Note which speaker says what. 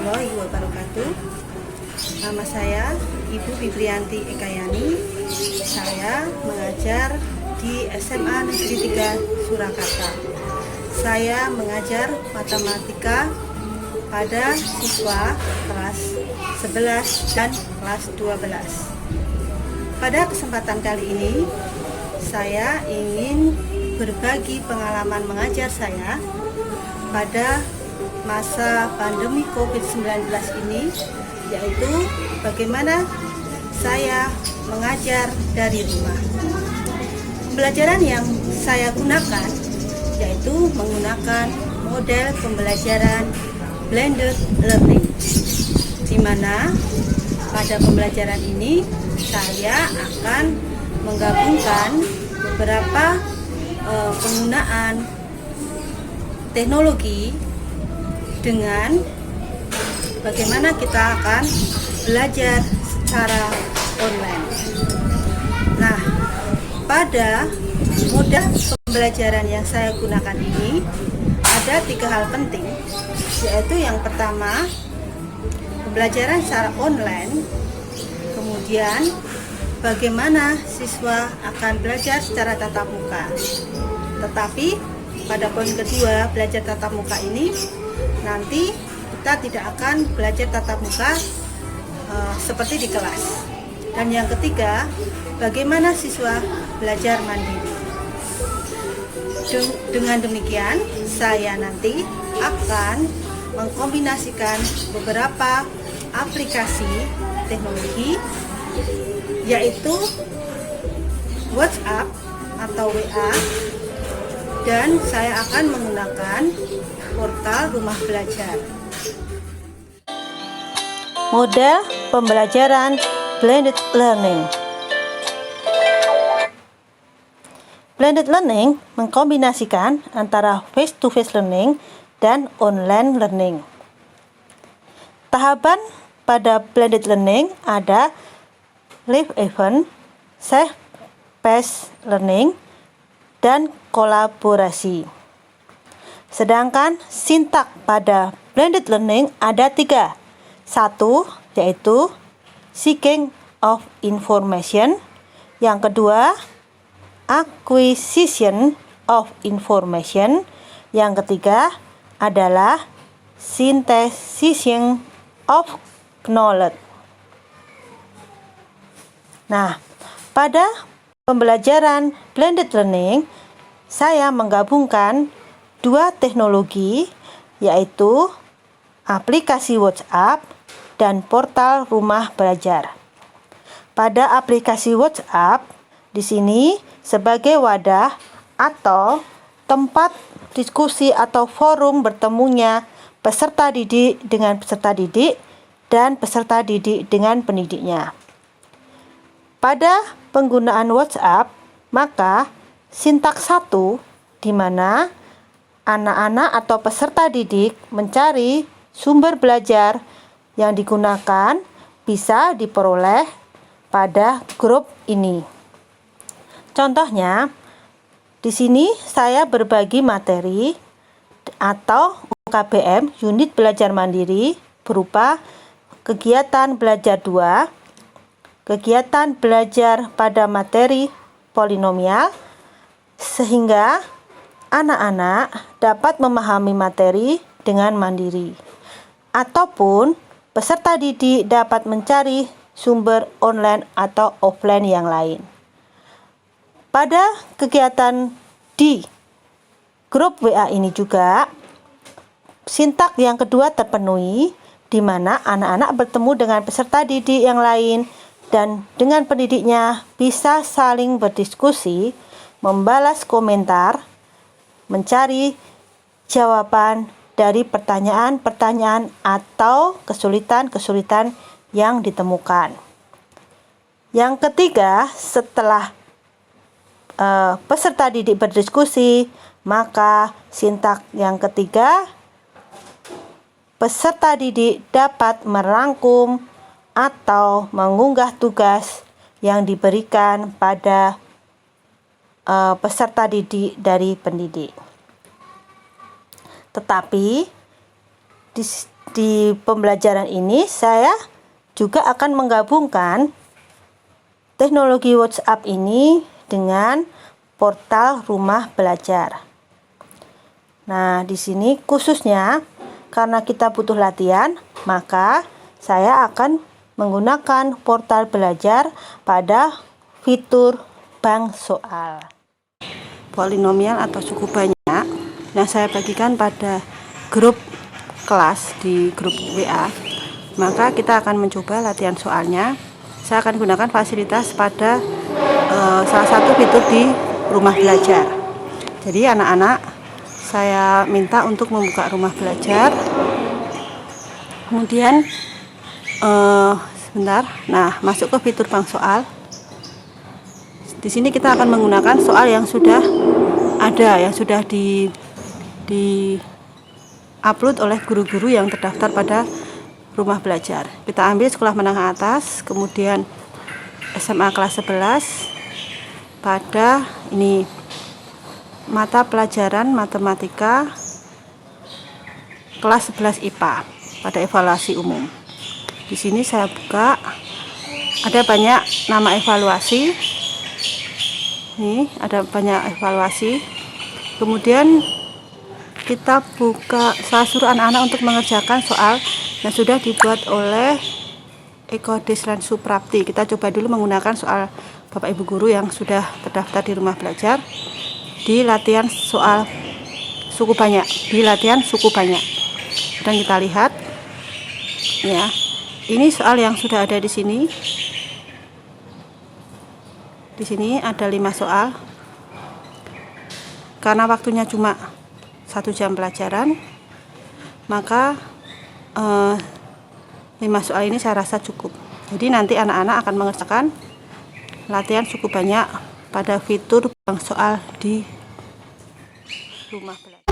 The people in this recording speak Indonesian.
Speaker 1: warahmatullahi wabarakatuh. Nama saya Ibu Fibrianti Ekayani. Saya mengajar di SMA Negeri 3 Surakarta. Saya mengajar matematika pada siswa kelas 11 dan kelas 12. Pada kesempatan kali ini, saya ingin berbagi pengalaman mengajar saya pada masa pandemi COVID-19 ini, yaitu bagaimana saya mengajar dari rumah. Pembelajaran yang saya gunakan yaitu menggunakan model pembelajaran blended learning, di mana pada pembelajaran ini saya akan menggabungkan beberapa penggunaan teknologi dengan bagaimana kita akan belajar secara online. Nah, pada model pembelajaran yang saya gunakan ini ada 3 hal penting, yaitu yang pertama pembelajaran secara online, kemudian bagaimana siswa akan belajar secara tatap muka. Tetapi pada poin kedua, belajar tatap muka ini nanti kita tidak akan belajar tatap muka seperti di kelas. Dan yang ketiga, bagaimana siswa belajar mandiri. Dengan demikian, saya nanti akan mengkombinasikan beberapa aplikasi teknologi, yaitu WhatsApp atau WA, dan saya akan menggunakan portal Rumah Belajar.
Speaker 2: Model pembelajaran blended learning. Blended learning mengkombinasikan antara face-to-face learning dan online learning. Tahapan pada blended learning ada live event, self-paced learning, dan kolaborasi. Sedangkan sintak pada blended learning ada 3. 1 yaitu seeking of information. Yang kedua, acquisition of information. Yang ketiga adalah synthesizing of knowledge. Nah, pada pembelajaran blended learning, saya menggabungkan 2 teknologi, yaitu aplikasi WhatsApp dan portal Rumah Belajar. Pada aplikasi WhatsApp, di sini sebagai wadah atau tempat diskusi atau forum bertemunya peserta didik dengan peserta didik dan peserta didik dengan pendidiknya. Pada penggunaan WhatsApp, maka sintaks 1 di mana anak-anak atau peserta didik mencari sumber belajar yang digunakan bisa diperoleh pada grup ini. Contohnya, di sini saya berbagi materi atau UKBM unit belajar mandiri berupa kegiatan belajar 2, kegiatan belajar pada materi polinomial, sehingga anak-anak dapat memahami materi dengan mandiri, ataupun peserta didik dapat mencari sumber online atau offline yang lain. Pada kegiatan di grup WA ini juga, sintak yang kedua terpenuhi, di mana anak-anak bertemu dengan peserta didik yang lain dan dengan pendidiknya bisa saling berdiskusi, membalas komentar, mencari jawaban dari pertanyaan-pertanyaan atau kesulitan-kesulitan yang ditemukan. Yang ketiga, setelah peserta didik berdiskusi, maka sintak yang ketiga, peserta didik dapat merangkum atau mengunggah tugas yang diberikan pada peserta didik dari pendidik. Tetapi di pembelajaran ini saya juga akan menggabungkan teknologi WhatsApp ini dengan portal Rumah Belajar. Nah, di sini khususnya karena kita butuh latihan, maka saya akan menggunakan portal belajar pada fitur bank soal.
Speaker 1: Polinomial atau suku banyak yang saya bagikan pada grup kelas di grup WA, maka kita akan mencoba latihan soalnya. Saya akan gunakan fasilitas pada salah satu fitur di Rumah Belajar. Jadi anak-anak, saya minta untuk membuka Rumah Belajar, kemudian sebentar, nah masuk ke fitur bank soal. Di sini kita akan menggunakan soal yang sudah ada, yang sudah di upload oleh guru-guru yang terdaftar pada Rumah Belajar. Kita ambil sekolah menengah atas, kemudian SMA kelas 11 pada ini mata pelajaran matematika kelas 11 IPA pada evaluasi umum. Di sini saya buka, ada banyak nama evaluasi. Nih, ada banyak evaluasi. Kemudian kita buka, saya suruh anak-anak untuk mengerjakan soal yang sudah dibuat oleh Eko Deslan Suprapti. Kita coba dulu menggunakan soal Bapak Ibu guru yang sudah terdaftar di Rumah Belajar di latihan soal suku banyak, di latihan suku banyak. Dan kita lihat ya, ini soal yang sudah ada di sini. Di sini ada 5 soal. Karena waktunya cuma 1 jam pelajaran, maka 5 soal ini saya rasa cukup. Jadi nanti anak-anak akan mengerjakan latihan suku banyak pada fitur bank soal di Rumah Belajar.